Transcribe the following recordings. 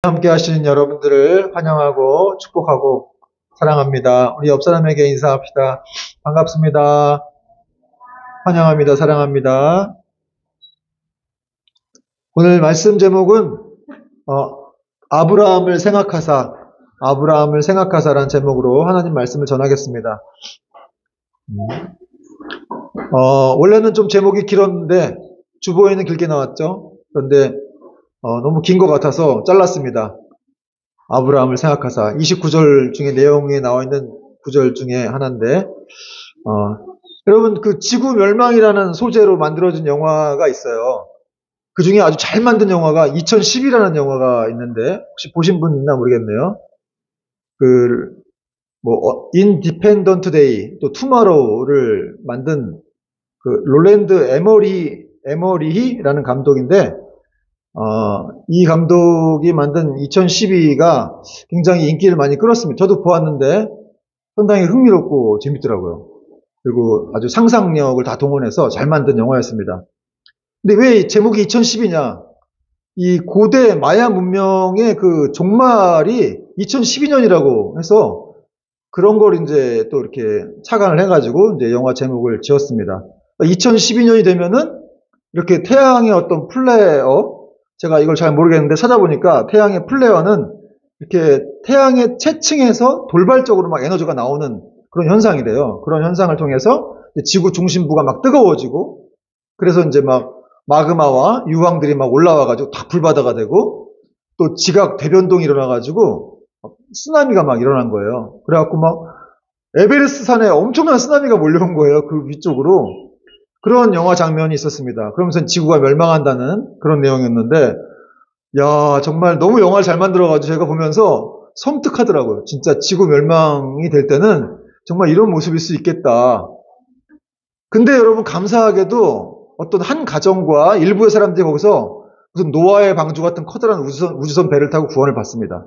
함께 하시는 여러분들을 환영하고 축복하고 사랑합니다. 우리 옆 사람에게 인사합시다. 반갑습니다. 환영합니다. 사랑합니다. 오늘 말씀 제목은 아브라함을 생각하사라는 제목으로 하나님 말씀을 전하겠습니다. 원래는 좀 제목이 길었는데 주보에는 길게 나왔죠. 그런데 너무 긴 것 같아서 잘랐습니다. 아브라함을 생각하사 29절 중에 내용에 나와 있는 구절 중에 하나인데 여러분 그 지구 멸망이라는 소재로 만들어진 영화가 있어요. 그 중에 아주 잘 만든 영화가 2010이라는 영화가 있는데 혹시 보신 분 있나 모르겠네요. 인디펜던트 데이 또 투마로우를 만든 그 롤랜드 에머리히라는 감독인데 이 감독이 만든 2012가 굉장히 인기를 많이 끌었습니다. 저도 보았는데 상당히 흥미롭고 재밌더라고요. 그리고 아주 상상력을 다 동원해서 잘 만든 영화였습니다. 근데 왜 제목이 2010이냐? 이 고대 마야 문명의 그 종말이 2012년이라고 해서 그런 걸 이제 또 이렇게 착안을 해가지고 이제 영화 제목을 지었습니다. 2012년이 되면은 이렇게 태양의 어떤 플레어, 제가 이걸 잘 모르겠는데 찾아보니까 태양의 플레어는 이렇게 태양의 채층에서 돌발적으로 막 에너지가 나오는 그런 현상이래요. 그런 현상을 통해서 지구 중심부가 막 뜨거워지고 그래서 이제 막 마그마와 유황들이 막 올라와가지고 다 불바다가 되고 또 지각 대변동이 일어나가지고 쓰나미가 막 일어난 거예요. 그래갖고 막 에베레스트 산에 엄청난 쓰나미가 몰려온 거예요. 그 위쪽으로. 그런 영화 장면이 있었습니다. 그러면서 지구가 멸망한다는 그런 내용이었는데, 야, 정말 너무 영화를 잘 만들어가지고 제가 보면서 섬뜩하더라고요. 진짜 지구 멸망이 될 때는 정말 이런 모습일 수 있겠다. 근데 여러분 감사하게도 어떤 한 가정과 일부의 사람들이 거기서 무슨 노아의 방주 같은 커다란 우주선 배를 타고 구원을 받습니다.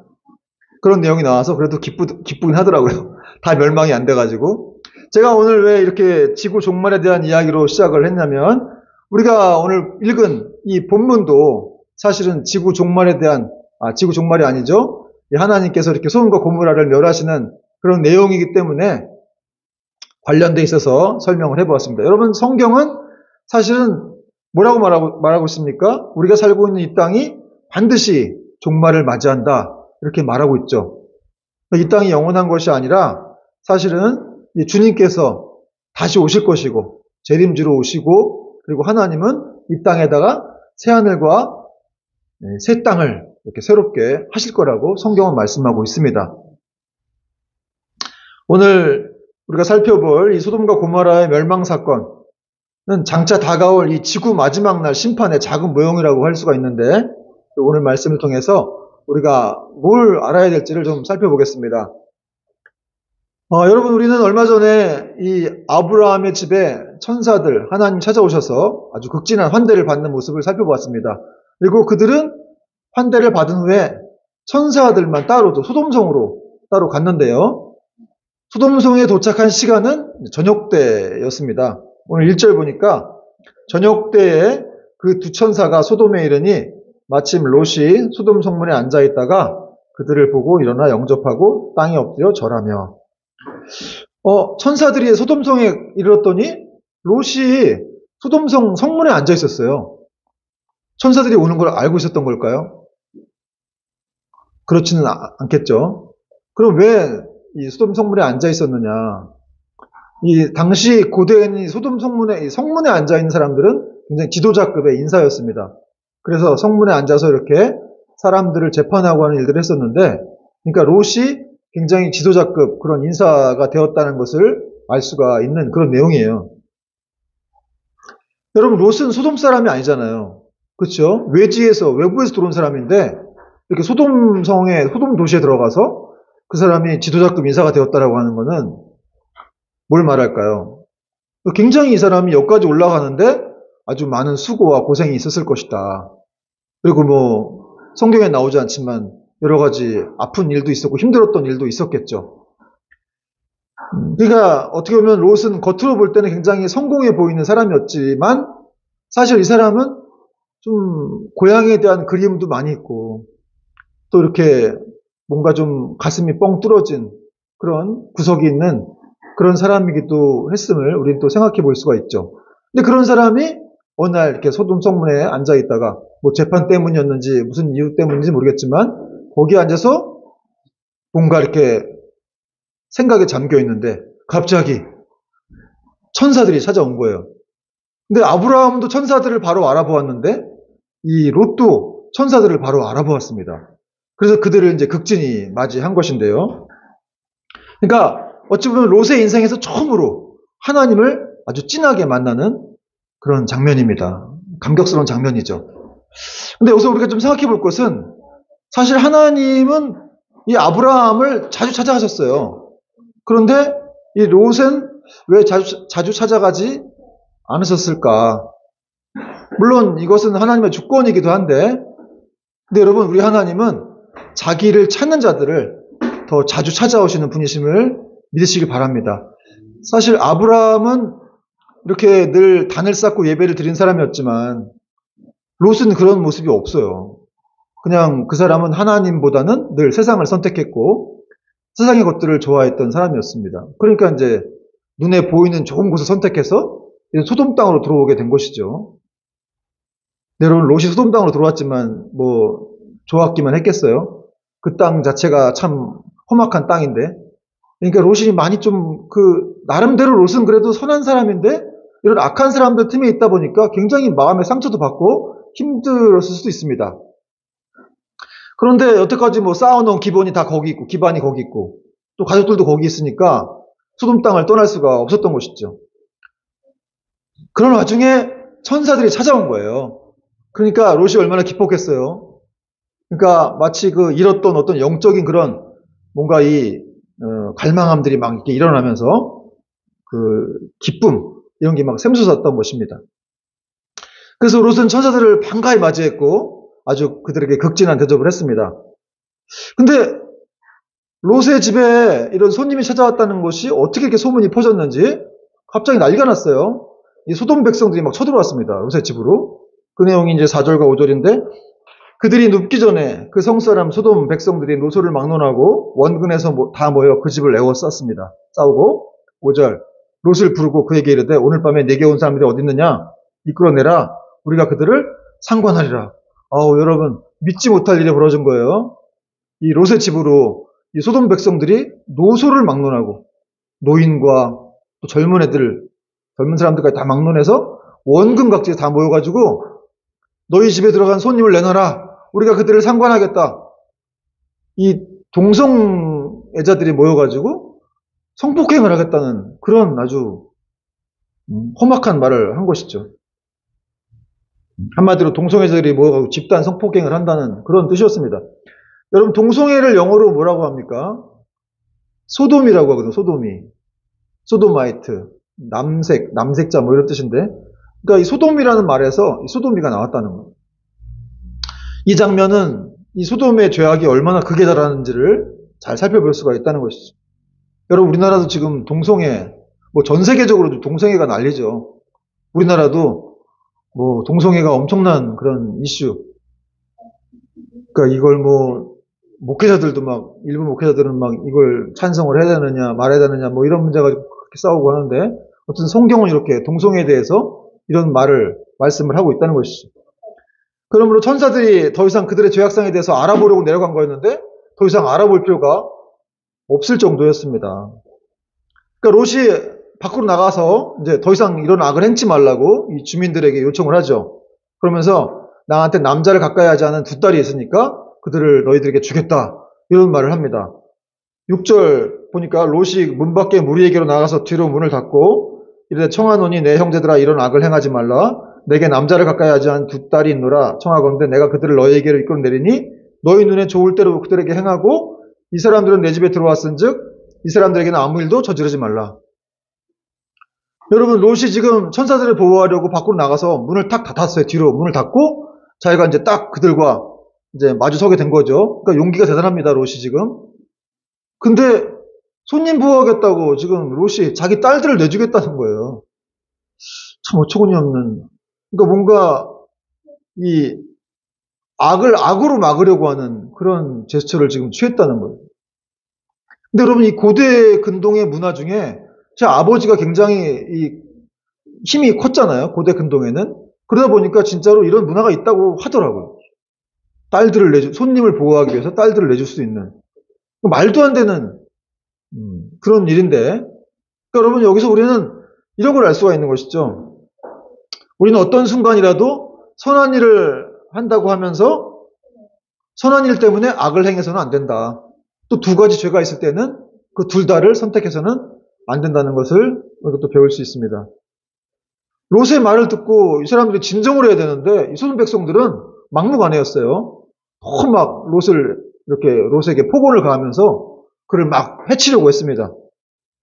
그런 내용이 나와서 그래도 기쁘긴 하더라고요. 다 멸망이 안 돼가지고. 제가 오늘 왜 이렇게 지구 종말에 대한 이야기로 시작을 했냐면 우리가 오늘 읽은 이 본문도 사실은 지구 종말에 대한 지구 종말이 아니죠. 하나님께서 이렇게 소돔과 고모라를 멸하시는 그런 내용이기 때문에 관련돼 있어서 설명을 해보았습니다. 여러분 성경은 사실은 뭐라고 말하고 있습니까? 우리가 살고 있는 이 땅이 반드시 종말을 맞이한다 이렇게 말하고 있죠. 이 땅이 영원한 것이 아니라 사실은 주님께서 다시 오실 것이고 재림지로 오시고 그리고 하나님은 이 땅에다가 새하늘과 새 땅을 이렇게 새롭게 하실 거라고 성경은 말씀하고 있습니다. 오늘 우리가 살펴볼 이 소돔과 고모라의 멸망 사건은 장차 다가올 이 지구 마지막 날 심판의 작은 모형이라고 할 수가 있는데 오늘 말씀을 통해서 우리가 뭘 알아야 될지를 좀 살펴보겠습니다. 여러분 우리는 얼마 전에 이 아브라함의 집에 천사들 하나님 찾아오셔서 아주 극진한 환대를 받는 모습을 살펴보았습니다. 그리고 그들은 환대를 받은 후에 천사들만 따로 소돔성으로 따로 갔는데요. 소돔성에 도착한 시간은 저녁 때였습니다. 오늘 1절 보니까 저녁 때에 그 두 천사가 소돔에 이르니 마침 롯이 소돔 성문에 앉아 있다가 그들을 보고 일어나 영접하고 땅에 엎드려 절하며 천사들이 소돔성에 이르렀더니 롯이 소돔성 성문에 앉아 있었어요. 천사들이 오는 걸 알고 있었던 걸까요? 그렇지는 않겠죠. 그럼 왜 이 소돔 성문에 앉아 있었느냐? 이 당시 고대에는 소돔 성문에 앉아 있는 사람들은 굉장히 지도자급의 인사였습니다. 그래서 성문에 앉아서 이렇게 사람들을 재판하고 하는 일들을 했었는데, 그러니까 롯이 굉장히 지도자급 그런 인사가 되었다는 것을 알 수가 있는 그런 내용이에요. 여러분 롯은 소돔 사람이 아니잖아요. 그렇죠? 외부에서 들어온 사람인데 이렇게 소돔 도시에 들어가서 그 사람이 지도자급 인사가 되었다라고 하는 것은 뭘 말할까요? 굉장히 이 사람이 여기까지 올라가는데 아주 많은 수고와 고생이 있었을 것이다. 그리고 성경에 나오지 않지만 여러 가지 아픈 일도 있었고 힘들었던 일도 있었겠죠. 그러니까 어떻게 보면 롯은 겉으로 볼 때는 굉장히 성공해 보이는 사람이었지만 사실 이 사람은 좀 고향에 대한 그리움도 많이 있고 또 이렇게 뭔가 좀 가슴이 뻥 뚫어진 그런 구석이 있는 그런 사람이기도 했음을 우리는 또 생각해 볼 수가 있죠. 근데 그런 사람이 어느 날 이렇게 소돔 성문에 앉아 있다가 뭐 재판 때문이었는지 무슨 이유 때문인지 모르겠지만 거기에 앉아서 뭔가 이렇게 생각에 잠겨 있는데 갑자기 천사들이 찾아온 거예요. 근데 아브라함도 천사들을 바로 알아보았는데 이 롯도 천사들을 바로 알아보았습니다. 그래서 그들을 이제 극진히 맞이한 것인데요. 그러니까 어찌 보면 롯의 인생에서 처음으로 하나님을 아주 진하게 만나는 그런 장면입니다. 감격스러운 장면이죠. 근데 여기서 우리가 좀 생각해 볼 것은 사실 하나님은 이 아브라함을 자주 찾아가셨어요. 그런데 이 롯은 왜 자주 찾아가지 않으셨을까? 물론 이것은 하나님의 주권이기도 한데, 근데 여러분, 우리 하나님은 자기를 찾는 자들을 더 자주 찾아오시는 분이심을 믿으시기 바랍니다. 사실 아브라함은 이렇게 늘 단을 쌓고 예배를 드린 사람이었지만 롯은 그런 모습이 없어요. 그냥 그 사람은 하나님보다는 늘 세상을 선택했고 세상의 것들을 좋아했던 사람이었습니다. 그러니까 이제 눈에 보이는 좋은 곳을 선택해서 소돔 땅으로 들어오게 된 것이죠. 네, 여러분, 롯이 소돔 땅으로 들어왔지만 뭐 좋았기만 했겠어요? 그 땅 자체가 참 험악한 땅인데. 그러니까 롯이 많이 좀 나름대로 롯은 그래도 선한 사람인데 이런 악한 사람들 틈에 있다 보니까 굉장히 마음의 상처도 받고 힘들었을 수도 있습니다. 그런데 여태까지 뭐 쌓아놓은 기본이 다 거기 있고 기반이 거기 있고 또 가족들도 거기 있으니까 소돔 땅을 떠날 수가 없었던 것이죠. 그런 와중에 천사들이 찾아온 거예요. 그러니까 롯이 얼마나 기뻤겠어요. 그러니까 마치 잃었던 어떤 영적인 그런 뭔가 갈망함들이 막 이렇게 일어나면서 기쁨 이런 게 막 샘솟았던 것입니다. 그래서 롯은 천사들을 반가이 맞이했고 아주 그들에게 극진한 대접을 했습니다. 근데 롯의 집에 이런 손님이 찾아왔다는 것이 어떻게 이렇게 소문이 퍼졌는지 갑자기 난리가 났어요. 이 소돔 백성들이 막 쳐들어왔습니다. 롯의 집으로. 그 내용이 이제 4절과 5절인데 그들이 눕기 전에 그 성사람 소돔 백성들이 노소를 막론하고 원근에서 다 모여 그 집을 에워쌌습니다. 싸우고 5절 롯을 부르고 그에게 이르되 오늘 밤에 내게 온 사람들이 어디 있느냐 이끌어내라 우리가 그들을 상관하리라. 여러분 믿지 못할 일이 벌어진 거예요. 이 롯의 집으로 이 소돔 백성들이 노소를 막론하고 노인과 또 젊은 사람들까지 다 막론해서 원근 각지에 다 모여가지고 너희 집에 들어간 손님을 내놔라. 우리가 그들을 상관하겠다. 이 동성애자들이 모여가지고 성폭행을 하겠다는 그런 아주 험악한 말을 한 것이죠. 한마디로 동성애자들이 모여가지고 집단 성폭행을 한다는 그런 뜻이었습니다. 여러분 동성애를 영어로 뭐라고 합니까? 소돔이라고 하거든요. 소도마이트, 남색자 뭐 이런 뜻인데 그러니까 이 소돔이라는 말에서 이 소돔이가 나왔다는 거예요. 이 장면은 이 소돔의 죄악이 얼마나 극에 달하는지를 잘 살펴볼 수가 있다는 것이죠. 여러분 우리나라도 지금 동성애 뭐 전 세계적으로 동성애가 난리죠. 우리나라도 뭐 동성애가 엄청난 그런 이슈. 그러니까 이걸 뭐 목회자들도 막 일부 목회자들은 막 이걸 찬성을 해야 되느냐 말해야 되느냐 뭐 이런 문제가 그렇게 싸우고 하는데 어쨌든 성경은 이렇게 동성애에 대해서 이런 말씀을 하고 있다는 것이죠. 그러므로 천사들이 더 이상 그들의 죄악상에 대해서 알아보려고 내려간 거였는데 더 이상 알아볼 필요가 없을 정도였습니다. 그러니까 롯이 밖으로 나가서 이제 더 이상 이런 악을 행치 말라고 이 주민들에게 요청을 하죠. 그러면서 나한테 남자를 가까이 하지 않은 두 딸이 있으니까 그들을 너희들에게 주겠다. 이런 말을 합니다. 6절 보니까 롯이 문 밖에 무리에게로 나가서 뒤로 문을 닫고 이르되 청하노니 내 형제들아 이런 악을 행하지 말라. 내게 남자를 가까이 하지 않은 두 딸이 있노라. 청하건대 내가 그들을 너희에게로 이끌어내리니 너희 눈에 좋을 대로 그들에게 행하고 이 사람들은 내 집에 들어왔은즉 이 사람들에게는 아무 일도 저지르지 말라. 여러분 롯이 지금 천사들을 보호하려고 밖으로 나가서 문을 탁 닫았어요. 뒤로 문을 닫고 자기가 이제 딱 그들과 이제 마주서게 된 거죠. 그러니까 용기가 대단합니다. 롯이 지금. 근데 손님 보호하겠다고 지금 롯이 자기 딸들을 내주겠다는 거예요. 참 어처구니 없는. 그러니까 뭔가 이 악을 악으로 막으려고 하는 그런 제스처를 지금 취했다는 거예요. 근데 여러분, 이 고대 근동의 문화 중에 제 아버지가 굉장히 힘이 컸잖아요. 고대 근동에는. 그러다 보니까 진짜로 이런 문화가 있다고 하더라고요. 손님을 보호하기 위해서 딸들을 내줄 수 있는. 말도 안 되는 그런 일인데, 그러니까 여러분, 여기서 우리는 이런 걸 알 수가 있는 것이죠. 우리는 어떤 순간이라도 선한 일을 한다고 하면서 선한 일 때문에 악을 행해서는 안 된다. 또 두 가지 죄가 있을 때는 그 둘 다를 선택해서는 안 된다는 것을 우리가 또 배울 수 있습니다. 롯의 말을 듣고 이 사람들이 진정을 해야 되는데 이 소돔 백성들은 막무가내였어요. 너무 막 롯에게 폭언을 가하면서 그를 막 해치려고 했습니다.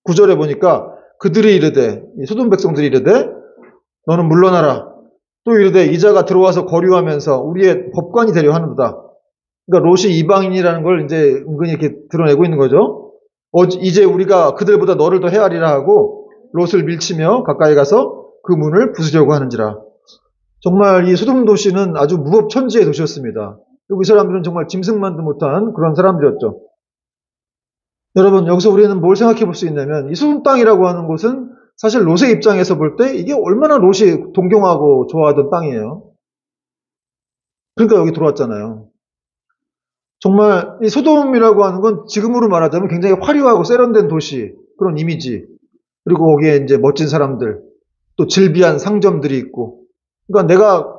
9절에 보니까 그들이 이르되, 이 소돔 백성들이 이르되 너는 물러나라. 또 이르되 이자가 들어와서 거류하면서 우리의 법관이 되려 하는도다. 그러니까 롯이 이방인이라는 걸 이제 은근히 이렇게 드러내고 있는 거죠. 이제 우리가 그들보다 너를 더 헤아리라 하고 롯을 밀치며 가까이 가서 그 문을 부수려고 하는지라. 정말 이 소돔 도시는 아주 무법천지의 도시였습니다. 그리고 이 사람들은 정말 짐승만도 못한 그런 사람들이었죠. 여러분, 여기서 우리는 뭘 생각해 볼 수 있냐면 이 소돔 땅이라고 하는 곳은 사실 롯의 입장에서 볼 때 이게 얼마나 롯이 동경하고 좋아하던 땅이에요. 그러니까 여기 들어왔잖아요. 정말 이 소돔이라고 하는 건 지금으로 말하자면 굉장히 화려하고 세련된 도시, 그런 이미지, 그리고 거기에 이제 멋진 사람들, 또 질비한 상점들이 있고, 그러니까 내가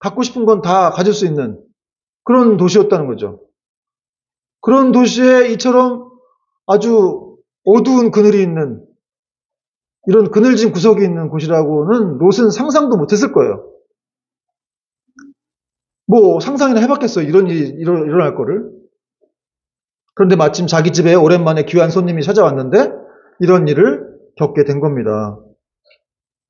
갖고 싶은 건 다 가질 수 있는 그런 도시였다는 거죠. 그런 도시에 이처럼 아주 어두운 그늘이 있는, 이런 그늘진 구석이 있는 곳이라고는 롯은 상상도 못했을 거예요. 뭐 상상이나 해봤겠어요. 이런 일이 일어날 거를. 그런데 마침 자기 집에 오랜만에 귀한 손님이 찾아왔는데 이런 일을 겪게 된 겁니다.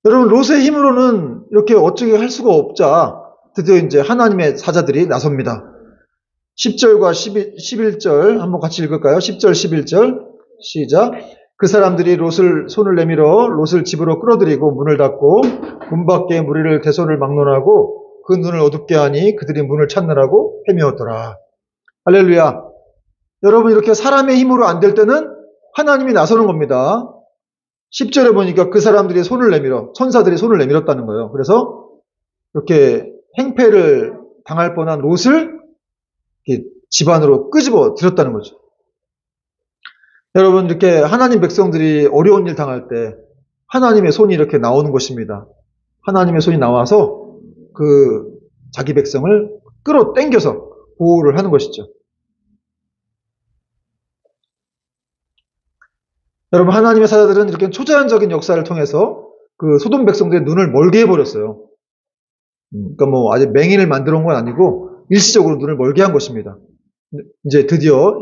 여러분, 롯의 힘으로는 이렇게 어떻게 할 수가 없자 드디어 이제 하나님의 사자들이 나섭니다. 10절과 11절 한번 같이 읽을까요? 10절, 11절 시작. 그 사람들이 손을 내밀어 롯을 집으로 끌어들이고 문을 닫고 문 밖에 무리를 대손을 막론하고 그 눈을 어둡게 하니 그들이 문을 찾느라고 헤매었더라. 할렐루야. 여러분, 이렇게 사람의 힘으로 안 될 때는 하나님이 나서는 겁니다. 10절에 보니까 그 사람들이 천사들이 손을 내밀었다는 거예요. 그래서 이렇게 행패를 당할 뻔한 롯을 집 안으로 끄집어 들였다는 거죠. 여러분, 이렇게 하나님 백성들이 어려운 일 당할 때 하나님의 손이 이렇게 나오는 것입니다. 하나님의 손이 나와서 그 자기 백성을 끌어당겨서 보호를 하는 것이죠. 여러분, 하나님의 사자들은 이렇게 초자연적인 역사를 통해서 그 소돔 백성들의 눈을 멀게 해버렸어요. 그러니까 뭐 아직 맹인을 만들어 온 건 아니고 일시적으로 눈을 멀게 한 것입니다. 이제 드디어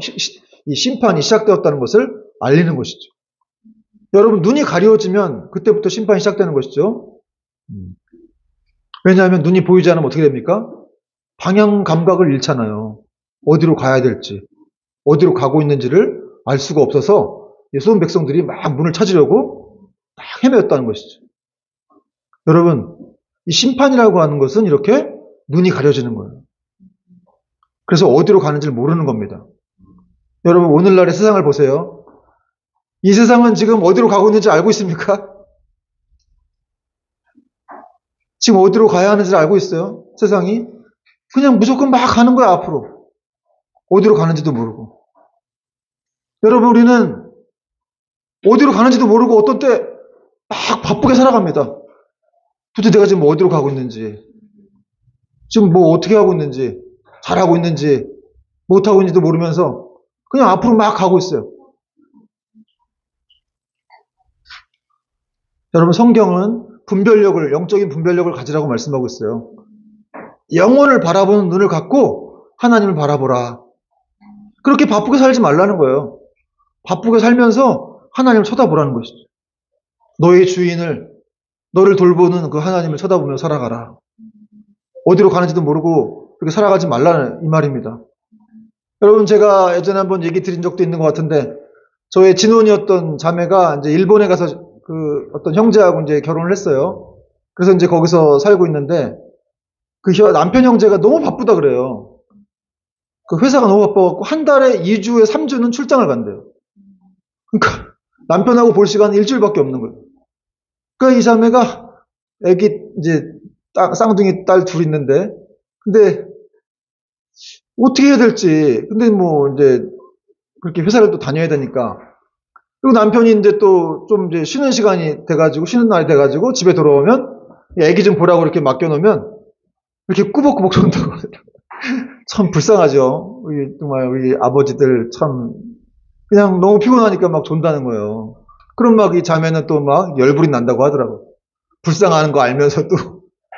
이 심판이 시작되었다는 것을 알리는 것이죠. 여러분, 눈이 가려워지면 그때부터 심판이 시작되는 것이죠. 왜냐하면 눈이 보이지 않으면 어떻게 됩니까? 방향 감각을 잃잖아요. 어디로 가야 될지, 어디로 가고 있는지를 알 수가 없어서 소돔 백성들이 막 문을 찾으려고 막 헤매었다는 것이죠. 여러분, 이 심판이라고 하는 것은 이렇게 눈이 가려지는 거예요. 그래서 어디로 가는지를 모르는 겁니다. 여러분, 오늘날의 세상을 보세요. 이 세상은 지금 어디로 가고 있는지 알고 있습니까? 지금 어디로 가야 하는지를 알고 있어요? 세상이? 그냥 무조건 막 가는 거야, 앞으로. 어디로 가는지도 모르고. 여러분, 우리는 어디로 가는지도 모르고 어떤 때 막 바쁘게 살아갑니다. 도대체 내가 지금 어디로 가고 있는지, 지금 뭐 어떻게 하고 있는지, 잘하고 있는지, 못하고 있는지도 모르면서 그냥 앞으로 막 가고 있어요. 여러분, 성경은 영적인 분별력을 가지라고 말씀하고 있어요. 영혼을 바라보는 눈을 갖고 하나님을 바라보라. 그렇게 바쁘게 살지 말라는 거예요. 바쁘게 살면서 하나님을 쳐다보라는 것이죠. 너의 주인을, 너를 돌보는 그 하나님을 쳐다보며 살아가라. 어디로 가는지도 모르고 그렇게 살아가지 말라는 이 말입니다. 여러분, 제가 예전에 한번 얘기 드린 적도 있는 것 같은데, 저의 진혼이었던 자매가 이제 일본에 가서 그 어떤 형제하고 이제 결혼을 했어요. 그래서 이제 거기서 살고 있는데, 그 남편 형제가 너무 바쁘다 그래요. 그 회사가 너무 바빠갖고 한 달에 2주에 3주는 출장을 간대요. 그러니까 남편하고 볼 시간은 일주일밖에 없는 거예요. 그러니까 이 자매가 애기 이제 쌍둥이 딸 둘 있는데, 근데 어떻게 해야 될지. 근데 뭐 이제 그렇게 회사를 또 다녀야 되니까. 그리고 남편이 이제 또 좀 이제 쉬는 시간이 돼가지고, 쉬는 날이 돼가지고 집에 돌아오면 애기 좀 보라고 이렇게 맡겨놓으면 이렇게 꾸벅꾸벅 존다고. 참 불쌍하죠. 정말 우리 아버지들 참 그냥 너무 피곤하니까 막 존다는 거예요. 그럼 막 이 자매는 또 막 열불이 난다고 하더라고. 불쌍하는 거 알면서도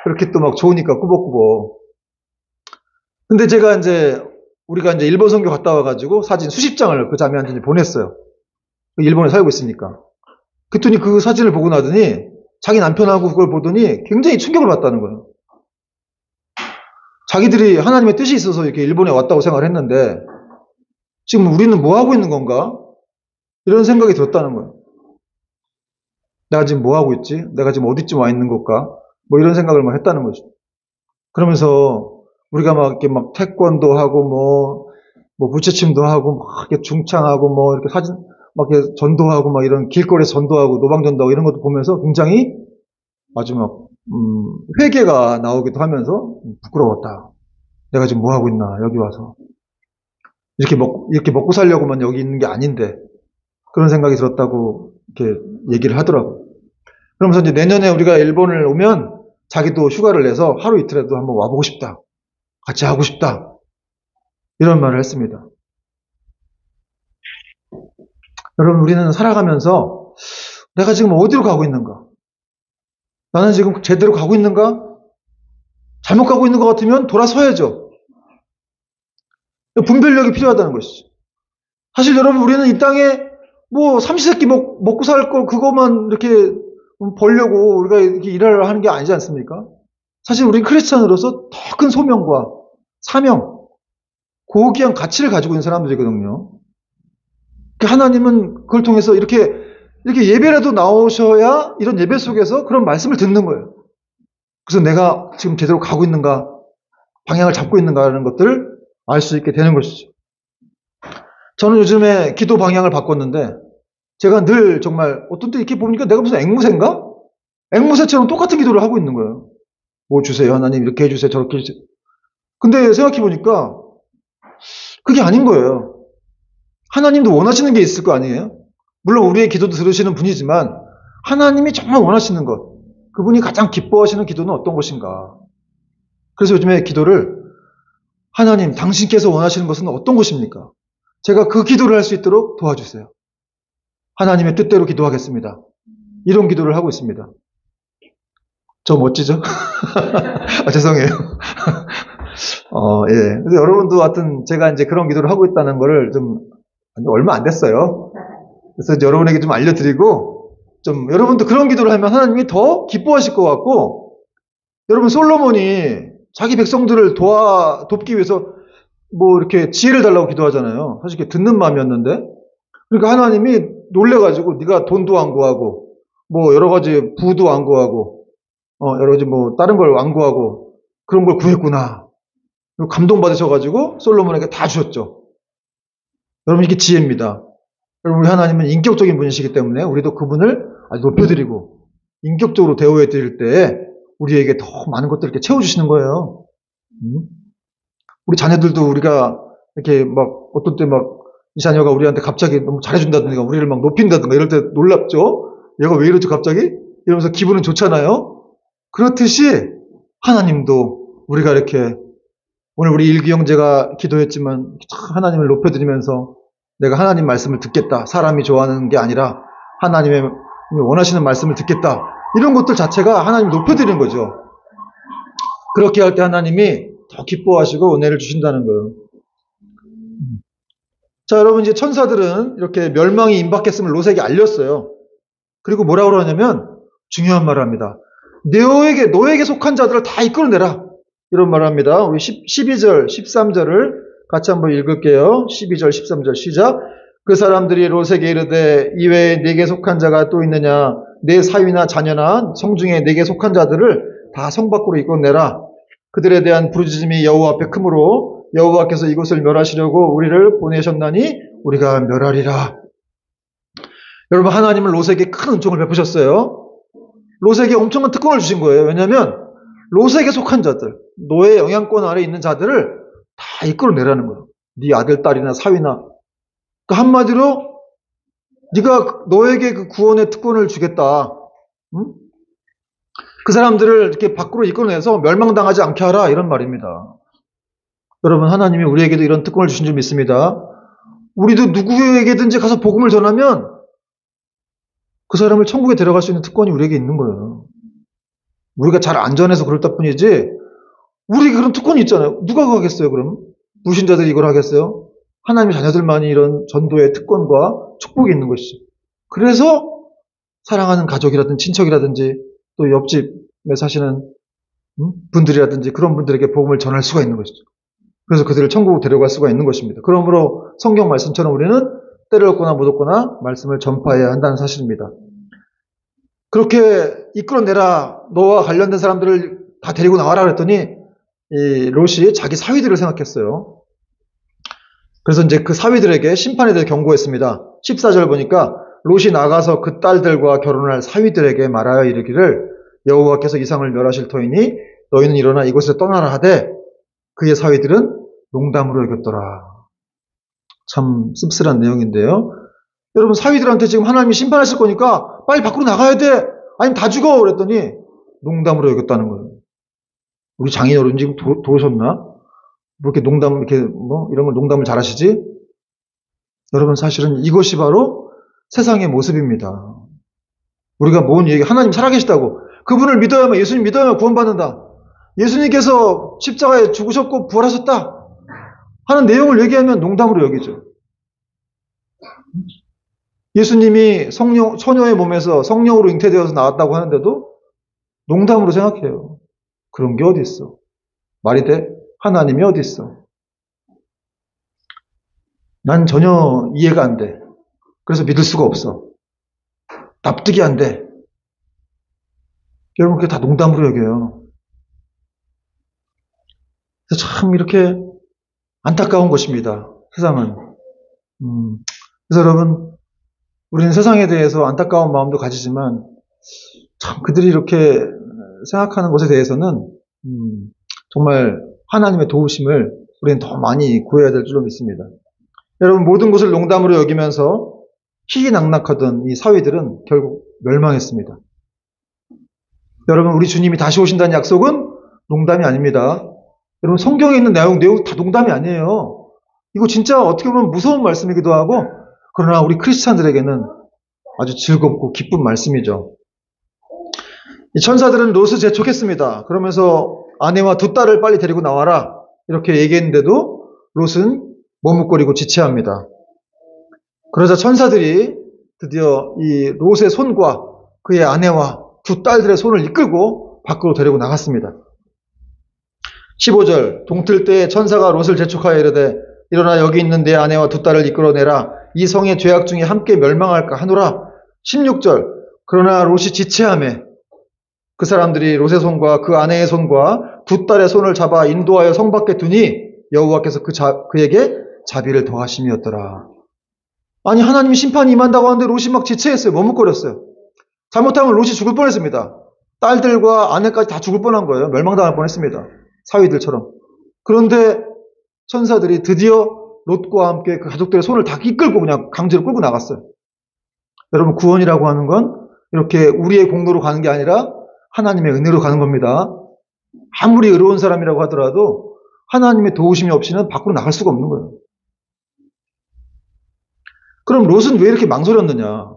그렇게 또 막 좋으니까 꾸벅꾸벅. 근데 제가 이제 우리가 이제 일본 선교 갔다 와가지고 사진 수십 장을 그 자매한테 이제 보냈어요. 일본에 살고 있으니까. 그랬더니 그 사진을 보고 나더니 자기 남편하고 그걸 보더니 굉장히 충격을 받다는 거예요. 자기들이 하나님의 뜻이 있어서 이렇게 일본에 왔다고 생각을 했는데 지금 우리는 뭐 하고 있는 건가? 이런 생각이 들었다는 거예요. 내가 지금 뭐 하고 있지? 내가 지금 어디쯤 와 있는 걸까? 뭐 이런 생각을 막 했다는 거죠. 그러면서 우리가 막 이렇게 막 태권도 하고 뭐 부채춤도 하고 막 이렇게 중창하고 뭐 이렇게 사진 막 이렇게 전도하고 막 이런 길거리에서 전도하고 노방전도하고 이런 것도 보면서 굉장히 아주 막 회개가 나오기도 하면서 부끄러웠다. 내가 지금 뭐 하고 있나 여기 와서 이렇게 먹고 살려고만 여기 있는 게 아닌데 그런 생각이 들었다고 이렇게 얘기를 하더라고. 그러면서 이제 내년에 우리가 일본을 오면 자기도 휴가를 내서 하루 이틀에도 한번 와보고 싶다. 같이 하고 싶다. 이런 말을 했습니다. 여러분, 우리는 살아가면서 내가 지금 어디로 가고 있는가? 나는 지금 제대로 가고 있는가? 잘못 가고 있는 것 같으면 돌아서야죠. 분별력이 필요하다는 것이죠. 사실 여러분, 우리는 이 땅에 뭐 삼시세끼 먹고 살 걸 그것만 이렇게 벌려고 우리가 이렇게 일을 하는 게 아니지 않습니까? 사실 우리 크리스찬으로서 더 큰 소명과 사명, 고귀한 가치를 가지고 있는 사람들이거든요. 하나님은 그걸 통해서 이렇게 예배라도 나오셔야 이런 예배 속에서 그런 말씀을 듣는 거예요. 그래서 내가 지금 제대로 가고 있는가, 방향을 잡고 있는가라는 것들을 알 수 있게 되는 것이죠. 저는 요즘에 기도 방향을 바꿨는데 제가 늘 정말 어떤 때 이렇게 보니까 내가 무슨 앵무새인가? 앵무새처럼 똑같은 기도를 하고 있는 거예요. 뭐 주세요 하나님, 이렇게 해주세요, 저렇게 해주세요. 근데 생각해 보니까 그게 아닌 거예요. 하나님도 원하시는 게 있을 거 아니에요? 물론 우리의 기도도 들으시는 분이지만 하나님이 정말 원하시는 것, 그분이 가장 기뻐하시는 기도는 어떤 것인가? 그래서 요즘에 기도를 하나님, 당신께서 원하시는 것은 어떤 것입니까? 제가 그 기도를 할 수 있도록 도와주세요. 하나님의 뜻대로 기도하겠습니다. 이런 기도를 하고 있습니다. 저 멋지죠? 죄송해요. 예. 그래서 여러분도 하여튼 제가 이제 그런 기도를 하고 있다는 거를 좀 얼마 안 됐어요. 그래서 여러분에게 좀 알려드리고, 좀 여러분도 그런 기도를 하면 하나님이 더 기뻐하실 것 같고, 여러분 솔로몬이 자기 백성들을 돕기 위해서 뭐 이렇게 지혜를 달라고 기도하잖아요. 사실 이렇게 듣는 마음이었는데, 그러니까 하나님이 놀래가지고 네가 돈도 안 구하고, 뭐 여러 가지 부도 안 구하고, 여러 가지 뭐 다른 걸 안 구하고 그런 걸 구했구나. 그리고 감동받으셔가지고 솔로몬에게 다 주셨죠. 여러분 이게 지혜입니다. 여러분 우리 하나님은 인격적인 분이시기 때문에 우리도 그분을 아주 높여드리고 인격적으로 대우해 드릴 때 우리에게 더 많은 것들을 이렇게 채워주시는 거예요. 우리 자녀들도 우리가 이렇게 막 어떤 때 막 이 자녀가 우리한테 갑자기 너무 잘해준다든가 우리를 막 높인다든가 이럴 때 놀랍죠. 얘가 왜 이러지 갑자기? 이러면서 기분은 좋잖아요. 그렇듯이 하나님도 우리가 이렇게 오늘 우리 일기 형제가 기도했지만 하나님을 높여드리면서 내가 하나님 말씀을 듣겠다. 사람이 좋아하는 게 아니라 하나님의 원하시는 말씀을 듣겠다. 이런 것들 자체가 하나님 높여드리는 거죠. 그렇게 할 때 하나님이 더 기뻐하시고 은혜를 주신다는 거예요. 자, 여러분 이제 천사들은 이렇게 멸망이 임박했음을 롯에게 알렸어요. 그리고 뭐라고 그러냐면 중요한 말을 합니다. 너에게 속한 자들을 다 이끌어내라. 이런 말을 합니다. 우리 12절, 13절을 같이 한번 읽을게요. 12절, 13절 시작. 그 사람들이 롯에게 이르되 이외에 네게 속한 자가 또 있느냐? 내 사위나 자녀나 성중에 네게 속한 자들을 다 성 밖으로 이끌어내라. 그들에 대한 부르짖음이 여호와 앞에 크므로 여호와께서 이곳을 멸하시려고 우리를 보내셨나니 우리가 멸하리라. 여러분, 하나님은 롯에게 큰 은총을 베푸셨어요. 롯에게 엄청난 특권을 주신 거예요. 왜냐하면 롯에게 속한 자들, 노예 영향권 아래 있는 자들을 다 이끌어내라는 거예요. 네 아들, 딸이나 사위나. 그 한마디로 네가 너에게 그 구원의 특권을 주겠다. 응? 그 사람들을 이렇게 밖으로 이끌어내서 멸망당하지 않게 하라, 이런 말입니다. 여러분, 하나님이 우리에게도 이런 특권을 주신 줄 믿습니다. 우리도 누구에게든지 가서 복음을 전하면 그 사람을 천국에 데려갈 수 있는 특권이 우리에게 있는 거예요. 우리가 잘 안전해서 그럴 뿐이지 우리에게 그런 특권이 있잖아요. 누가 하겠어요, 그럼? 불신자들이 이걸 하겠어요? 하나님의 자녀들만이 이런 전도의 특권과 축복이 있는 것이죠. 그래서 사랑하는 가족이라든지 친척이라든지 또 옆집에 사시는 분들이라든지 그런 분들에게 복음을 전할 수가 있는 것이죠. 그래서 그들을 천국으로 데려갈 수가 있는 것입니다. 그러므로 성경 말씀처럼 우리는 때를 얻거나 못 얻거나 말씀을 전파해야 한다는 사실입니다. 그렇게 이끌어내라, 너와 관련된 사람들을 다 데리고 나와라 그랬더니 이 롯이 자기 사위들을 생각했어요. 그래서 이제 그 사위들에게 심판에 대해 경고했습니다. 14절 보니까 롯이 나가서 그 딸들과 결혼할 사위들에게 말하여 이르기를 여호와께서 이 상을 멸하실 터이니 너희는 일어나 이곳에서 떠나라 하되 그의 사위들은 농담으로 여겼더라. 참 씁쓸한 내용인데요. 여러분, 사위들한테 지금 하나님이 심판하실 거니까 빨리 밖으로 나가야 돼. 아니면 다 죽어. 그랬더니 농담으로 여겼다는 거예요. 우리 장인어른 지금 도우셨나? 뭐 이렇게 농담, 이렇게 이런 걸 농담을 잘하시지? 여러분, 사실은 이것이 바로 세상의 모습입니다. 우리가 뭔 얘기, 하나님 살아계시다고. 그분을 믿어야만, 예수님 믿어야만 구원받는다. 예수님께서 십자가에 죽으셨고 부활하셨다 하는 내용을 얘기하면 농담으로 여기죠. 예수님이 소녀의 몸에서 성령으로 잉태되어서 나왔다고 하는데도 농담으로 생각해요. 그런 게 어디 있어? 말이 돼? 하나님이 어디 있어? 난 전혀 이해가 안 돼. 그래서 믿을 수가 없어. 납득이 안 돼. 여러분, 그게 다 농담으로 여겨요. 그래서 참 이렇게 안타까운 것입니다. 세상은. 그래서 여러분, 우리는 세상에 대해서 안타까운 마음도 가지지만 참 그들이 이렇게 생각하는 것에 대해서는 정말 하나님의 도우심을 우리는 더 많이 구해야 될 줄로 믿습니다. 여러분, 모든 것을 농담으로 여기면서 희희낙낙하던 이 사위들은 결국 멸망했습니다. 여러분, 우리 주님이 다시 오신다는 약속은 농담이 아닙니다. 여러분, 성경에 있는 내용 다 농담이 아니에요. 이거 진짜 어떻게 보면 무서운 말씀이기도 하고, 그러나 우리 크리스찬들에게는 아주 즐겁고 기쁜 말씀이죠. 이 천사들은 롯을 재촉했습니다. 그러면서 아내와 두 딸을 빨리 데리고 나와라 이렇게 얘기했는데도 롯은 머뭇거리고 지체합니다. 그러자 천사들이 드디어 이 롯의 손과 그의 아내와 두 딸들의 손을 이끌고 밖으로 데리고 나갔습니다. 15절, 동틀 때에 천사가 롯을 재촉하여 이르되 일어나 여기 있는 내 아내와 두 딸을 이끌어내라. 이 성의 죄악 중에 함께 멸망할까 하노라. 16절, 그러나 롯이 지체하매 그 사람들이 롯의 손과 그 아내의 손과 두 딸의 손을 잡아 인도하여 성 밖에 두니 여호와께서 그에게 자비를 더하심이었더라. 아니, 하나님이 심판이 임한다고 하는데 롯이 막 지체했어요. 머뭇거렸어요. 잘못하면 롯이 죽을 뻔했습니다. 딸들과 아내까지 다 죽을 뻔한 거예요. 멸망당할 뻔했습니다. 사위들처럼. 그런데 천사들이 드디어 롯과 함께 그 가족들의 손을 다 이끌고 그냥 강제로 끌고 나갔어요. 여러분, 구원이라고 하는 건 이렇게 우리의 공로로 가는 게 아니라 하나님의 은혜로 가는 겁니다. 아무리 의로운 사람이라고 하더라도 하나님의 도우심이 없이는 밖으로 나갈 수가 없는 거예요. 그럼 롯은 왜 이렇게 망설였느냐?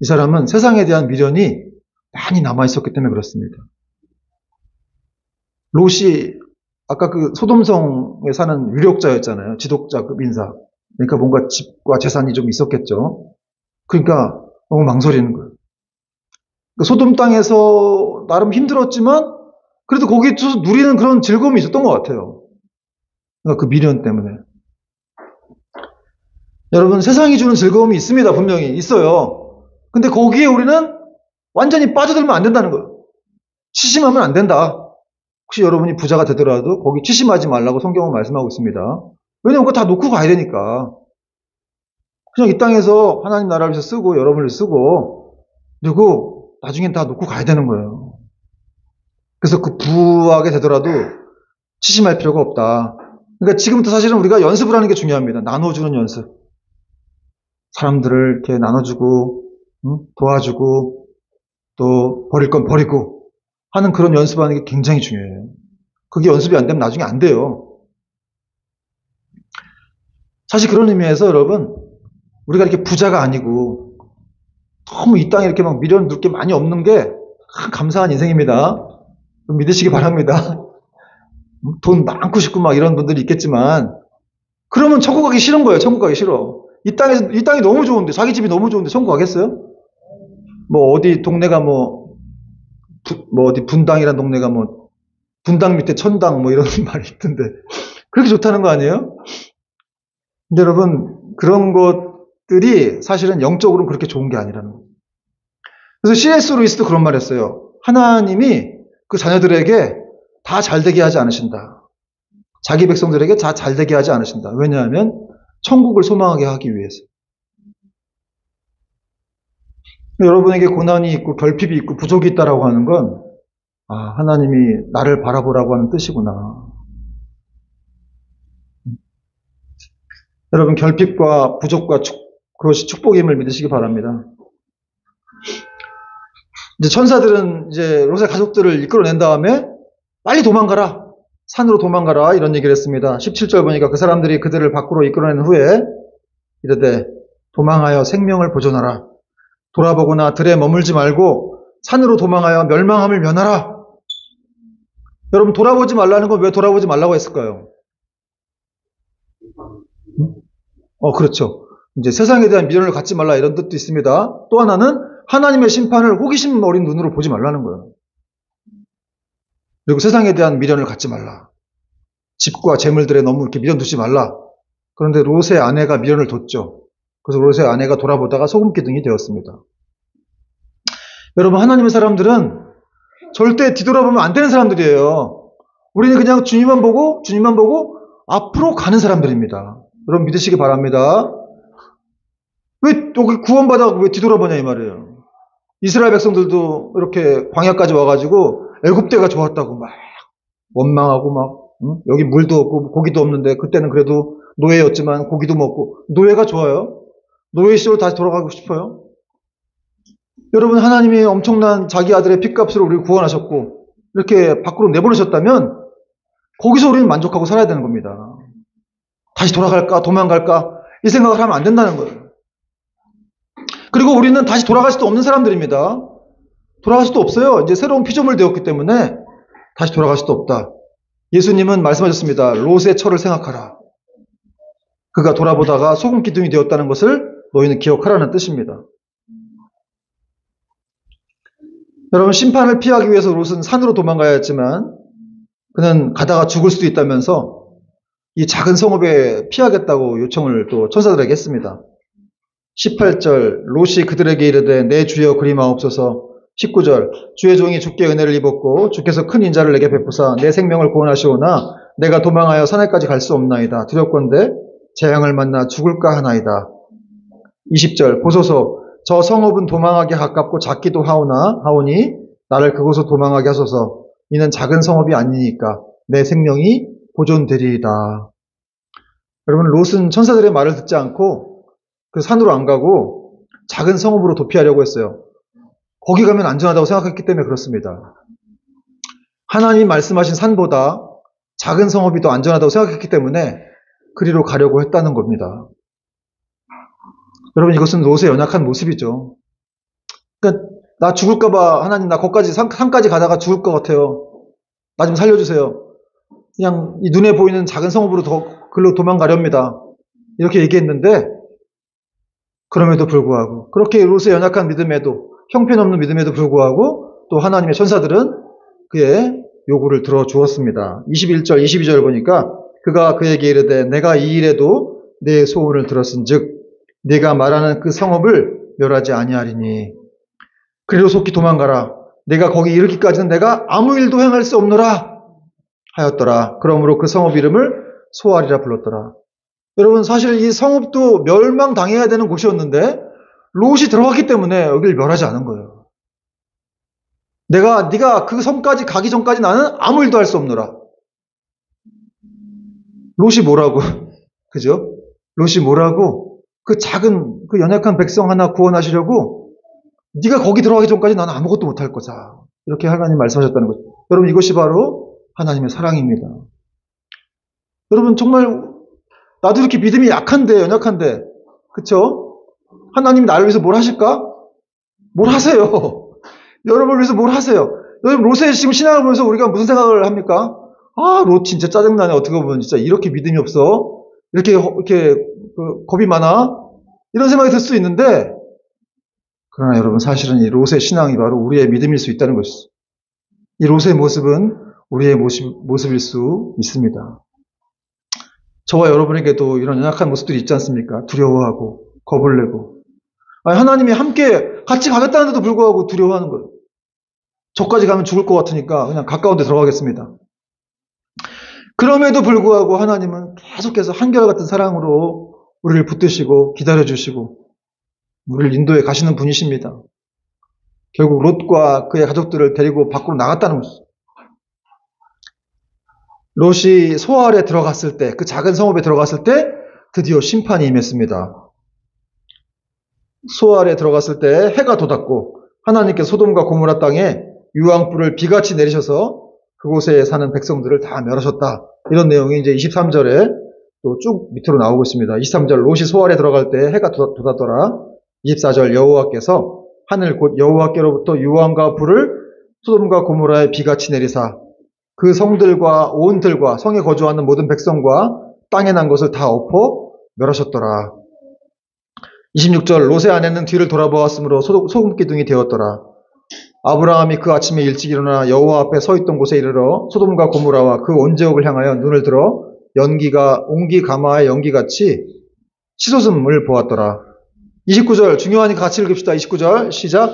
이 사람은 세상에 대한 미련이 많이 남아있었기 때문에 그렇습니다. 롯이 아까 그 소돔성에 사는 유력자였잖아요. 지독자급 인사. 그러니까 뭔가 집과 재산이 좀 있었겠죠. 그러니까 너무 망설이는 거예요. 소돔 땅에서 나름 힘들었지만 그래도 거기서 누리는 그런 즐거움이 있었던 것 같아요. 그러니까 그 미련 때문에. 여러분, 세상이 주는 즐거움이 있습니다. 분명히 있어요. 근데 거기에 우리는 완전히 빠져들면 안 된다는 거예요. 치심하면 안 된다. 혹시 여러분이 부자가 되더라도 거기 취심하지 말라고 성경은 말씀하고 있습니다. 왜냐면 그거 다 놓고 가야 되니까. 그냥 이 땅에서 하나님 나라를 위해서 쓰고 여러분을 쓰고 그리고 나중엔 다 놓고 가야 되는 거예요. 그래서 그 부하게 되더라도 취심할 필요가 없다. 그러니까 지금부터 사실은 우리가 연습을 하는 게 중요합니다. 나눠주는 연습. 사람들을 이렇게 나눠주고 도와주고 또 버릴 건 버리고 하는 그런 연습하는 게 굉장히 중요해요. 그게 연습이 안 되면 나중에 안 돼요. 사실 그런 의미에서 여러분 우리가 이렇게 부자가 아니고 너무 이 땅에 이렇게 막 미련 둘 게 많이 없는 게 감사한 인생입니다. 믿으시기 바랍니다. 돈 많고 싶고 막 이런 분들이 있겠지만 그러면 천국 가기 싫은 거예요. 천국 가기 싫어. 이 땅이 너무 좋은데 자기 집이 너무 좋은데 천국 가겠어요? 뭐 어디 동네가 뭐 어디 분당이라는 동네가 뭐 분당 밑에 천당 뭐 이런 말이 있던데 그렇게 좋다는 거 아니에요? 근데 여러분 그런 것들이 사실은 영적으로는 그렇게 좋은 게 아니라는 거예요. 그래서 C.S. 루이스도 그런 말 했어요. 하나님이 그 자녀들에게 다 잘되게 하지 않으신다. 자기 백성들에게 다 잘되게 하지 않으신다. 왜냐하면 천국을 소망하게 하기 위해서. 여러분에게 고난이 있고 결핍이 있고 부족이 있다라고 하는 건 하나님이 나를 바라보라고 하는 뜻이구나. 여러분 결핍과 부족과 그것이 축복임을 믿으시기 바랍니다. 이제 천사들은 이제 롯의 가족들을 이끌어낸 다음에 빨리 도망가라. 산으로 도망가라. 이런 얘기를 했습니다. 17절 보니까 그 사람들이 그들을 밖으로 이끌어낸 후에 이르되 도망하여 생명을 보존하라. 돌아보거나 들에 머물지 말고 산으로 도망하여 멸망함을 면하라. 여러분 돌아보지 말라는 건 왜 돌아보지 말라고 했을까요? 그렇죠. 이제 세상에 대한 미련을 갖지 말라 이런 뜻도 있습니다. 또 하나는 하나님의 심판을 호기심 어린 눈으로 보지 말라는 거예요. 그리고 세상에 대한 미련을 갖지 말라. 집과 재물들에 너무 이렇게 미련 두지 말라. 그런데 롯의 아내가 미련을 뒀죠. 그래서 롯의 아내가 돌아보다가 소금기둥이 되었습니다. 여러분 하나님의 사람들은 절대 뒤돌아보면 안 되는 사람들이에요. 우리는 그냥 주님만 보고 앞으로 가는 사람들입니다. 여러분 믿으시기 바랍니다. 왜 여기 구원받아 왜 뒤돌아보냐 이 말이에요. 이스라엘 백성들도 이렇게 광야까지 와가지고 애굽때가 좋았다고 막 원망하고 막 여기 물도 없고 고기도 없는데 그때는 그래도 노예였지만 고기도 먹고 노예가 좋아요? 노예 시절로 다시 돌아가고 싶어요? 여러분 하나님이 엄청난 자기 아들의 핏값으로 우리를 구원하셨고 이렇게 밖으로 내보내셨다면 거기서 우리는 만족하고 살아야 되는 겁니다. 다시 돌아갈까 도망갈까 이 생각을 하면 안 된다는 거예요. 그리고 우리는 다시 돌아갈 수도 없는 사람들입니다. 돌아갈 수도 없어요. 이제 새로운 피조물 되었기 때문에 다시 돌아갈 수도 없다. 예수님은 말씀하셨습니다. 롯의 처를 생각하라. 그가 돌아보다가 소금 기둥이 되었다는 것을 너희는 기억하라는 뜻입니다. 여러분 심판을 피하기 위해서 롯은 산으로 도망가야 했지만 그는 가다가 죽을 수도 있다면서 이 작은 성읍에 피하겠다고 요청을 또 천사들에게 했습니다. 18절 롯이 그들에게 이르되 내 주여 그리마옵소서. 19절 주의 종이 주께 은혜를 입었고 주께서 큰 인자를 내게 베푸사 내 생명을 구원하시오나 내가 도망하여 산에까지 갈 수 없나이다. 두렵건대 재앙을 만나 죽을까 하나이다. 20절 보소서 저 성읍은 도망하기 가깝고 작기도 하오니 나를 그곳으로 도망하게 하소서. 이는 작은 성읍이 아니니까 내 생명이 보존되리이다. 여러분 롯은 천사들의 말을 듣지 않고 그 산으로 안 가고 작은 성읍으로 도피하려고 했어요. 거기 가면 안전하다고 생각했기 때문에 그렇습니다. 하나님 말씀하신 산보다 작은 성읍이 더 안전하다고 생각했기 때문에 그리로 가려고 했다는 겁니다. 여러분 이것은 롯의 연약한 모습이죠. 그러니까 나 죽을까봐 하나님 나 거기까지 산까지 가다가 죽을 것 같아요. 나 좀 살려주세요. 그냥 이 눈에 보이는 작은 성읍으로 글로 도망가렵니다. 이렇게 얘기했는데 그럼에도 불구하고 그렇게 롯의 연약한 믿음에도 형편없는 믿음에도 불구하고 또 하나님의 천사들은 그의 요구를 들어주었습니다. 21절 22절 보니까 그가 그에게 이르되 내가 이 일에도 내 소원을 들었은즉 네가 말하는 그 성읍을 멸하지 아니하리니 그리로 속히 도망가라. 내가 거기 이르기까지는 내가 아무 일도 행할 수 없노라. 하였더라. 그러므로 그 성읍 이름을 소알이라 불렀더라. 여러분, 사실 이 성읍도 멸망당해야 되는 곳이었는데 롯이 들어갔기 때문에 여기를 멸하지 않은 거예요. 네가 그 성까지 가기 전까지 나는 아무 일도 할 수 없노라. 롯이 뭐라고? 그죠? 롯이 뭐라고? 그 작은 그 연약한 백성 하나 구원하시려고 네가 거기 들어가기 전까지 나는 아무것도 못할 거다. 이렇게 하나님 말씀하셨다는 거죠. 여러분, 이것이 바로 하나님의 사랑입니다. 여러분, 정말 나도 이렇게 믿음이 약한데, 연약한데, 그쵸? 하나님이 나를 위해서 뭘 하실까? 뭘 하세요? 여러분을 위해서 뭘 하세요? 여러분, 롯의 지금 신앙을 보면서 우리가 무슨 생각을 합니까? 아, 롯 진짜 짜증나네. 어떻게 보면 진짜 이렇게 믿음이 없어? 이렇게 겁이 많아? 이런 생각이 들 수 있는데, 그러나 여러분, 사실은 이 롯의 신앙이 바로 우리의 믿음일 수 있다는 것이죠. 이 롯의 모습은 우리의 모습일 수 있습니다. 저와 여러분에게도 이런 연약한 모습들이 있지 않습니까? 두려워하고 겁을 내고, 하나님이 함께 같이 가겠다는데도 불구하고 두려워하는 거예요. 저까지 가면 죽을 것 같으니까 그냥 가까운 데 들어가겠습니다. 그럼에도 불구하고 하나님은 계속해서 한결같은 사랑으로 우리를 붙드시고 기다려주시고 우리를 인도해 가시는 분이십니다. 결국 롯과 그의 가족들을 데리고 밖으로 나갔다는 것이죠. 롯이 소알에 들어갔을 때, 그 작은 성읍에 들어갔을 때 드디어 심판이 임했습니다. 소알에 들어갔을 때 해가 돋았고 하나님께서 소돔과 고모라 땅에 유황불을 비같이 내리셔서 그곳에 사는 백성들을 다 멸하셨다. 이런 내용이 이제 23절에 또 쭉 밑으로 나오고 있습니다. 23절 롯이 소알에 들어갈 때 해가 돋았더라. 24절 여호와께서 하늘 곧 여호와께로부터 유황과 불을 소돔과 고모라에 비같이 내리사 그 성들과 온 들과 성에 거주하는 모든 백성과 땅에 난 것을 다 엎어 멸하셨더라. 26절 롯의 아내는 뒤를 돌아보았으므로 소금 기둥이 되었더라. 아브라함이 그 아침에 일찍 일어나 여호와 앞에 서 있던 곳에 이르러 소돔과 고모라와 그 온 지역을 향하여 눈을 들어 옹기 가마의 연기같이 치솟음을 보았더라. 29절 중요하니까 같이 읽읍시다. 29절 시작.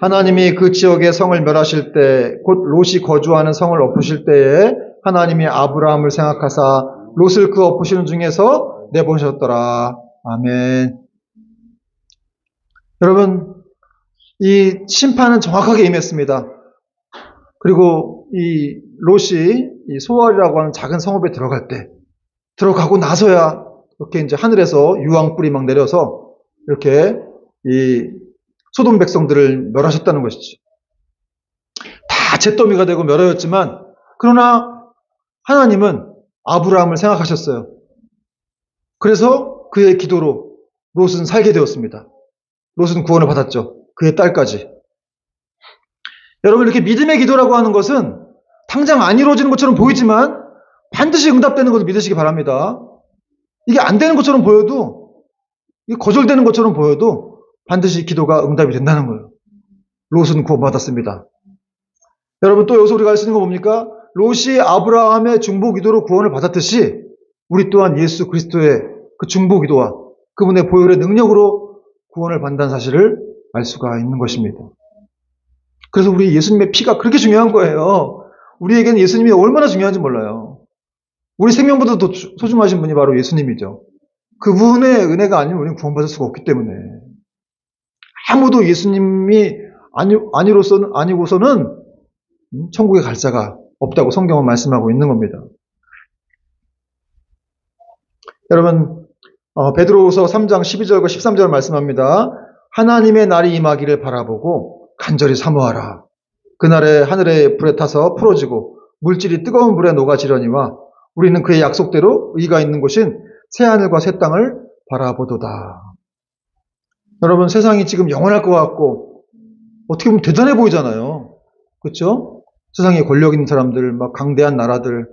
하나님이 그 지역의 성을 멸하실 때 곧 롯이 거주하는 성을 엎으실 때에 하나님이 아브라함을 생각하사 롯을 그 엎으시는 중에서 내보내셨더라. 아멘. 여러분, 이 심판은 정확하게 임했습니다. 그리고 이 롯이 이 소알이라고 하는 작은 성읍에 들어가고 나서야 이렇게 이제 하늘에서 유황불이 막 내려서 이렇게 이 소돔 백성들을 멸하셨다는 것이죠. 다 잿더미가 되고 멸하였지만 그러나 하나님은 아브라함을 생각하셨어요. 그래서 그의 기도로 롯은 살게 되었습니다. 롯은 구원을 받았죠. 그의 딸까지. 여러분, 이렇게 믿음의 기도라고 하는 것은 당장 안 이루어지는 것처럼 보이지만 반드시 응답되는 것을 믿으시기 바랍니다. 이게 안 되는 것처럼 보여도, 이게 거절되는 것처럼 보여도 반드시 기도가 응답이 된다는 거예요. 롯은 구원받았습니다. 여러분, 또 여기서 우리가 알 수 있는 거 뭡니까? 롯이 아브라함의 중보 기도로 구원을 받았듯이 우리 또한 예수 그리스도의 그 중보 기도와 그분의 보혈의 능력으로 구원을 받는다는 사실을 알 수가 있는 것입니다. 그래서 우리 예수님의 피가 그렇게 중요한 거예요. 우리에게는 예수님이 얼마나 중요한지 몰라요. 우리 생명보다 더 소중하신 분이 바로 예수님이죠. 그분의 은혜가 아니면 우리는 구원받을 수가 없기 때문에 아무도 예수님이 아니고서는 천국에 갈 자가 없다고 성경은 말씀하고 있는 겁니다. 여러분, 베드로후서 3장 12절과 13절 말씀합니다. 하나님의 날이 임하기를 바라보고 간절히 사모하라. 그날에 하늘의 불에 타서 풀어지고 물질이 뜨거운 불에 녹아지려니와 우리는 그의 약속대로 의가 있는 곳인 새하늘과 새 땅을 바라보도다. 여러분, 세상이 지금 영원할 것 같고 어떻게 보면 대단해 보이잖아요. 그렇죠? 세상에 권력 있는 사람들, 막 강대한 나라들,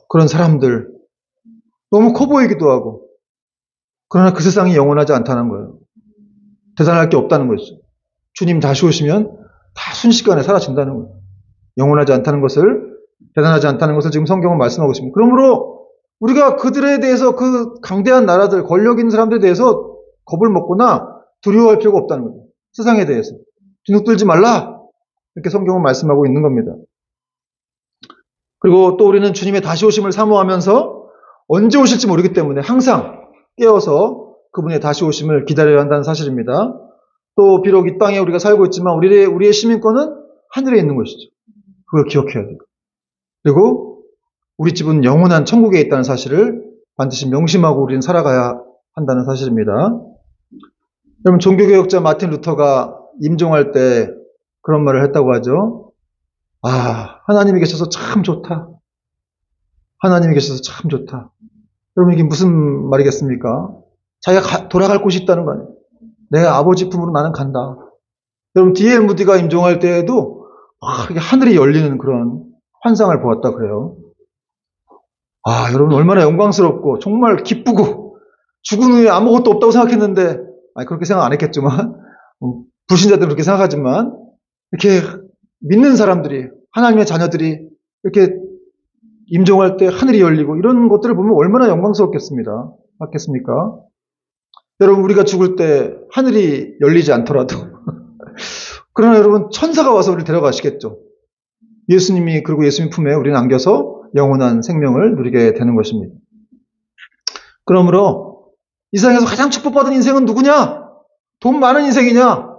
그런 사람들 너무 커 보이기도 하고, 그러나 그 세상이 영원하지 않다는 거예요. 대단할 게 없다는 거죠. 주님 다시 오시면 다 순식간에 사라진다는 거예요. 영원하지 않다는 것을, 대단하지 않다는 것을 지금 성경은 말씀하고 있습니다. 그러므로 우리가 그들에 대해서, 그 강대한 나라들, 권력 있는 사람들에 대해서 겁을 먹거나 두려워할 필요가 없다는 거예요. 세상에 대해서 뒤눅들지 말라, 이렇게 성경은 말씀하고 있는 겁니다. 그리고 또 우리는 주님의 다시 오심을 사모하면서 언제 오실지 모르기 때문에 항상 깨어서 그분의 다시 오심을 기다려야 한다는 사실입니다. 또 비록 이 땅에 우리가 살고 있지만 우리의 시민권은 하늘에 있는 것이죠. 그걸 기억해야 돼요. 그리고 우리 집은 영원한 천국에 있다는 사실을 반드시 명심하고 우리는 살아가야 한다는 사실입니다. 여러분, 종교개혁자 마틴 루터가 임종할 때 그런 말을 했다고 하죠. 하나님이 계셔서 참 좋다. 하나님이 계셔서 참 좋다. 여러분, 이게 무슨 말이겠습니까? 자기가 돌아갈 곳이 있다는 거 아니에요. 내 아버지 품으로 나는 간다. 여러분, D.L. 무디가 임종할 때에도 이게 하늘이 열리는 그런 환상을 보았다 그래요. 여러분, 얼마나 영광스럽고 정말 기쁘고 죽은 후에 아무것도 없다고 생각했는데, 그렇게 생각 안 했겠지만, 불신자들은 그렇게 생각하지만, 이렇게 믿는 사람들이, 하나님의 자녀들이 이렇게 임종할 때 하늘이 열리고 이런 것들을 보면 얼마나 영광스럽겠습니다. 맞겠습니까? 여러분, 우리가 죽을 때 하늘이 열리지 않더라도 그러나 여러분, 천사가 와서 우리를 데려가시겠죠. 예수님이, 그리고 예수님 품에 우리는 안겨서 영원한 생명을 누리게 되는 것입니다. 그러므로 이 세상에서 가장 축복받은 인생은 누구냐? 돈 많은 인생이냐?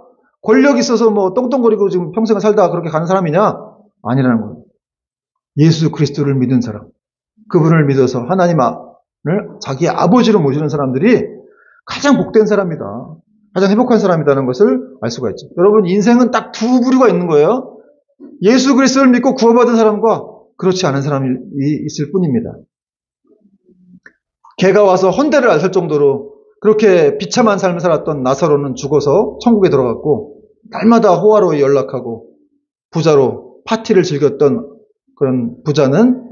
권력 있어서 똥똥거리고 지금 평생을 살다가 그렇게 가는 사람이냐? 아니라는 거예요. 예수 그리스도를 믿은 사람, 그분을 믿어서 하나님을 자기의 아버지로 모시는 사람들이 가장 복된 사람이다. 가장 행복한 사람이라는 것을 알 수가 있죠. 여러분, 인생은 딱 두 부류가 있는 거예요. 예수 그리스도를 믿고 구원받은 사람과 그렇지 않은 사람이 있을 뿐입니다. 개가 와서 헌대를 앓을 정도로 그렇게 비참한 삶을 살았던 나사로는 죽어서 천국에 들어갔고, 날마다 호화로이 연락하고 부자로 파티를 즐겼던 그런 부자는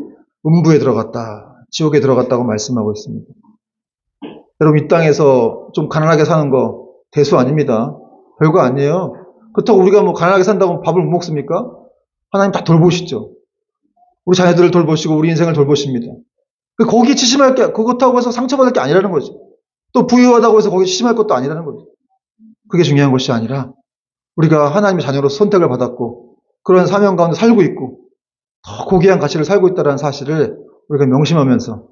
음부에 들어갔다, 지옥에 들어갔다고 말씀하고 있습니다. 여러분, 이 땅에서 좀 가난하게 사는 거 대수 아닙니다. 별거 아니에요. 그렇다고 우리가 가난하게 산다고 밥을 못 먹습니까? 하나님 다 돌보시죠. 우리 자녀들을 돌보시고 우리 인생을 돌보십니다. 거기 치심할 게, 그렇다고 해서 상처받을 게 아니라는 거죠. 또 부유하다고 해서 거기 치심할 것도 아니라는 거죠. 그게 중요한 것이 아니라 우리가 하나님의 자녀로서 선택을 받았고 그런 사명 가운데 살고 있고 더 고귀한 가치를 살고 있다는 사실을 우리가 명심하면서,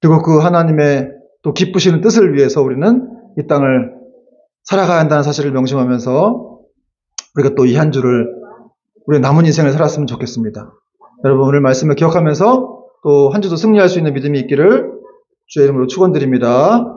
그리고 그 하나님의 또 기쁘시는 뜻을 위해서 우리는 이 땅을 살아가야 한다는 사실을 명심하면서 우리가 또 이 한 주를 우리의 남은 인생을 살았으면 좋겠습니다. 여러분, 오늘 말씀을 기억하면서 또 한 주도 승리할 수 있는 믿음이 있기를 주의 이름으로 축원드립니다.